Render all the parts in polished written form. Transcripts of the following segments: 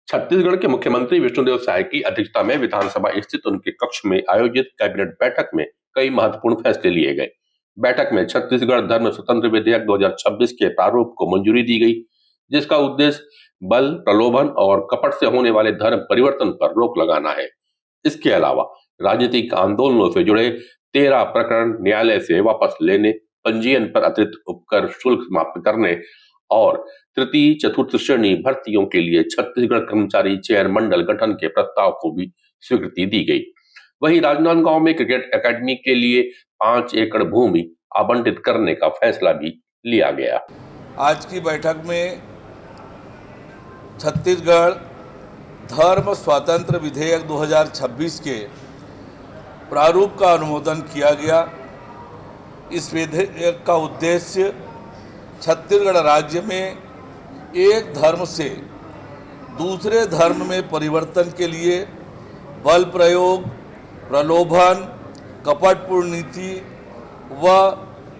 छत्तीसगढ़ के मुख्यमंत्री विष्णुदेव साय की अध्यक्षता में विधानसभा स्थित उनके कक्ष में आयोजित कैबिनेट बैठक में कई महत्वपूर्ण फैसले लिए गए। बैठक में छत्तीसगढ़ धर्म स्वतंत्र विधेयक 2026 के प्रारूप को मंजूरी दी गई, जिसका उद्देश्य बल, प्रलोभन और कपट से होने वाले धर्म परिवर्तन पर रोक लगाना है। इसके अलावा राजनीतिक आंदोलनों से जुड़े 13 प्रकरण न्यायालय से वापस लेने, पंजीयन पर अतिरिक्त उपकर शुल्क समाप्त करने और तृतीय चतुर्थ श्रेणी भर्तियों के लिए छत्तीसगढ़ कर्मचारी चयन मंडल गठन के प्रस्ताव को भी स्वीकृति दी गई। वहीं राजनांदगांव में क्रिकेट एकेडमी के लिए 5 एकड़ भूमि आवंटित करने का फैसला भी लिया गया। आज की बैठक में छत्तीसगढ़ धर्म स्वातंत्र विधेयक 2026 के प्रारूप का अनुमोदन किया गया। इस विधेयक का उद्देश्य छत्तीसगढ़ राज्य में एक धर्म से दूसरे धर्म में परिवर्तन के लिए बल प्रयोग, प्रलोभन, कपटपूर्ण नीति व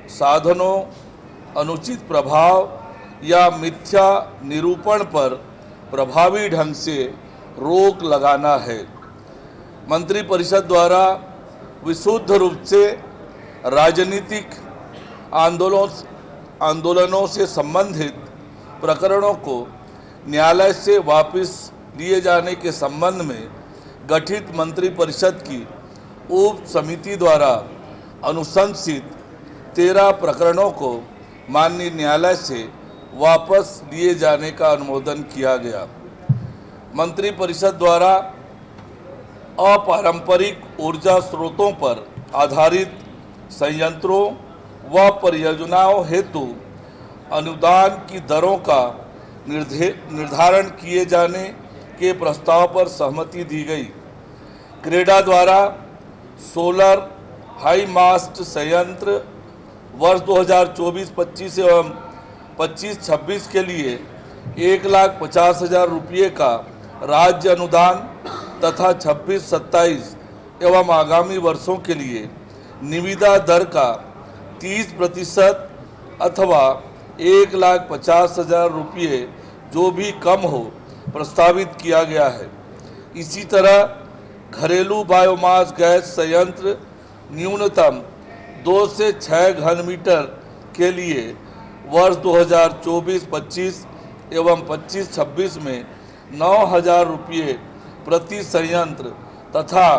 साधनों, अनुचित प्रभाव या मिथ्या निरूपण पर प्रभावी ढंग से रोक लगाना है। मंत्रिपरिषद द्वारा विशुद्ध रूप से राजनीतिक आंदोलनों से संबंधित प्रकरणों को न्यायालय से वापस लिए जाने के संबंध में गठित मंत्रिपरिषद की उप समिति द्वारा अनुशंसित 13 प्रकरणों को माननीय न्यायालय से वापस लिए जाने का अनुमोदन किया गया। मंत्रिपरिषद द्वारा अपारंपरिक ऊर्जा स्रोतों पर आधारित संयंत्रों व परियोजनाओं हेतु अनुदान की दरों का निर्धारण किए जाने के प्रस्ताव पर सहमति दी गई। क्रेडा द्वारा सोलर हाई मास्ट संयंत्र वर्ष 2024-25 एवं 25-26 के लिए 1,50,000 रुपये का राज्य अनुदान तथा 26-27 एवं आगामी वर्षों के लिए निविदा दर का 30% अथवा 1,50,000 रुपये जो भी कम हो प्रस्तावित किया गया है। इसी तरह घरेलू बायोमास गैस संयंत्र न्यूनतम 2 से 6 घन मीटर के लिए वर्ष 2024-25 एवं 25-26 में 9,000 रुपये प्रति संयंत्र तथा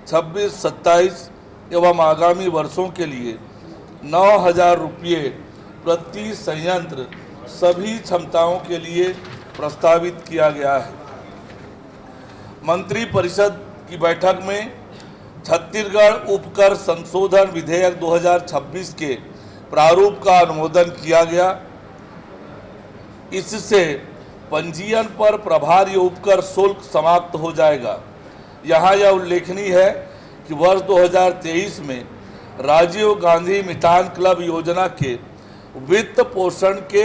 26-27 एवं आगामी वर्षों के लिए 9,000 रुपये प्रति संयंत्र सभी क्षमताओं के लिए प्रस्तावित किया गया है। मंत्रिपरिषद की बैठक में छत्तीसगढ़ उपकर संशोधन विधेयक 2026 के प्रारूप का अनुमोदन किया गया। इससे पंजीयन पर प्रभारी उपकर शुल्क समाप्त हो जाएगा। यहाँ यह उल्लेखनीय है कि वर्ष 2023 में राजीव गांधी मितान क्लब योजना के वित्त पोषण के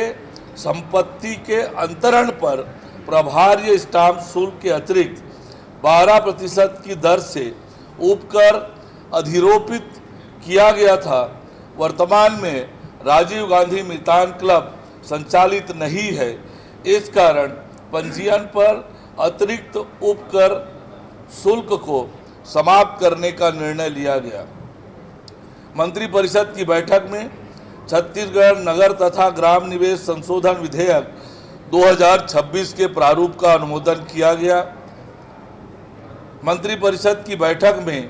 संपत्ति के अंतरण पर प्रभार्य स्टाम्प शुल्क के अतिरिक्त 12% की दर से उपकर अधिरोपित किया गया था। वर्तमान में राजीव गांधी मितान क्लब संचालित नहीं है, इस कारण पंजीयन पर अतिरिक्त उपकर शुल्क को समाप्त करने का निर्णय लिया गया। मंत्रिपरिषद की बैठक में छत्तीसगढ़ नगर तथा ग्राम निवेश संशोधन विधेयक 2026 के प्रारूप का अनुमोदन किया गया। मंत्रिपरिषद की बैठक में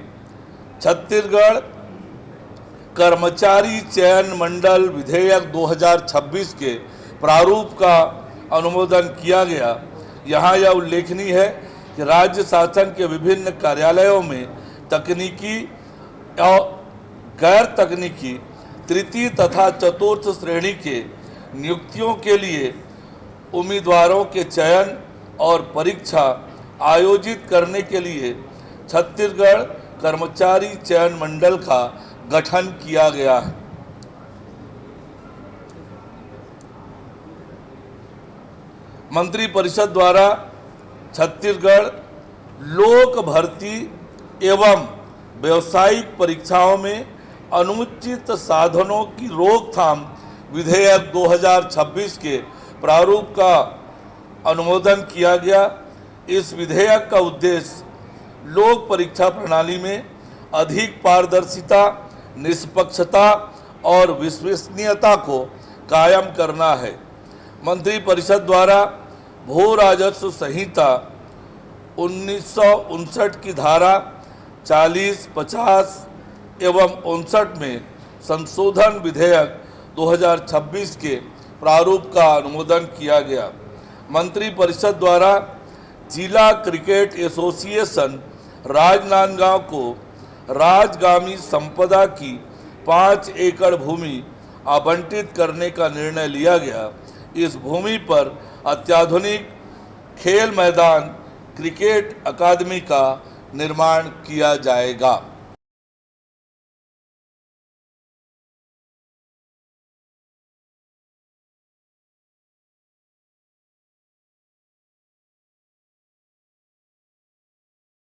छत्तीसगढ़ कर्मचारी चयन मंडल विधेयक 2026 के प्रारूप का अनुमोदन किया गया। यहाँ यह उल्लेखनीय है कि राज्य शासन के विभिन्न कार्यालयों में तकनीकी और गैर तकनीकी तृतीय तथा चतुर्थ श्रेणी के नियुक्तियों के लिए उम्मीदवारों के चयन और परीक्षा आयोजित करने के लिए छत्तीसगढ़ कर्मचारी चयन मंडल का गठन किया गया है। मंत्रिपरिषद द्वारा छत्तीसगढ़ लोक भर्ती एवं व्यावसायिक परीक्षाओं में अनुचित साधनों की रोकथाम विधेयक 2026 के प्रारूप का अनुमोदन किया गया। इस विधेयक का उद्देश्य लोक परीक्षा प्रणाली में अधिक पारदर्शिता, निष्पक्षता और विश्वसनीयता को कायम करना है। मंत्रिपरिषद द्वारा भू राजस्व संहिता 1959 की धारा 40, 50 एवं 59 में संशोधन विधेयक 2026 के प्रारूप का अनुमोदन किया गया। मंत्रिपरिषद द्वारा जिला क्रिकेट एसोसिएशन राजनांदगांव को राजगामी संपदा की 5 एकड़ भूमि आवंटित करने का निर्णय लिया गया। इस भूमि पर अत्याधुनिक खेल मैदान, क्रिकेट अकादमी का निर्माण किया जाएगा।